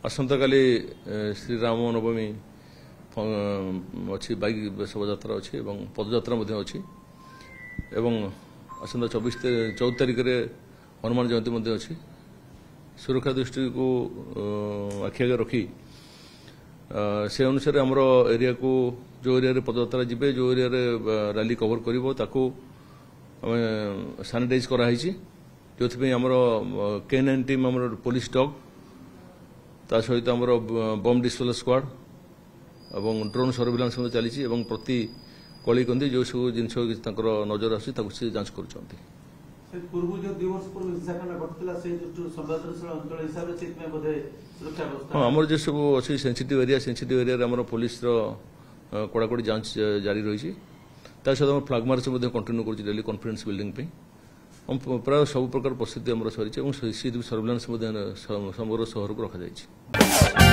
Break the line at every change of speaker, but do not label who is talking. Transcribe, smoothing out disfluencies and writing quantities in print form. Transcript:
आसंता काली श्री राम नवमी अच्छी बाइक शोभायात्रा अच्छी पदयात्रा अच्छी आसंता 14 तारिख में हनुमान जयंती अच्छी सुरक्षा दृष्टि को आखि आगे रखी से अनुसार आमर एरिया को जो एरिया पदयात्रा जीवे जो एरिया रैली कवर कर सानिटाइज कराई जो आमर K9 टीम आमर पुलिस डॉग ता सहित आमर बम डिस्पोजल स्क्वाड और ड्रोन सर्विलांस चली प्रति कली कंदी जो सब जिन नजर आस जांच कर आमर जो सब अच्छी सेंसिटिव एरिया आमर पुलिस कड़ाकड़ी जांच जारी रही सहित फ्लाग मार्च कंटिन्यू कर डेली कॉन्फिडेंस बिल्डिंग हम प्राय सब प्रकार परिस्थिति सरी सर्विलांस समग्र सहर को रखा जाए।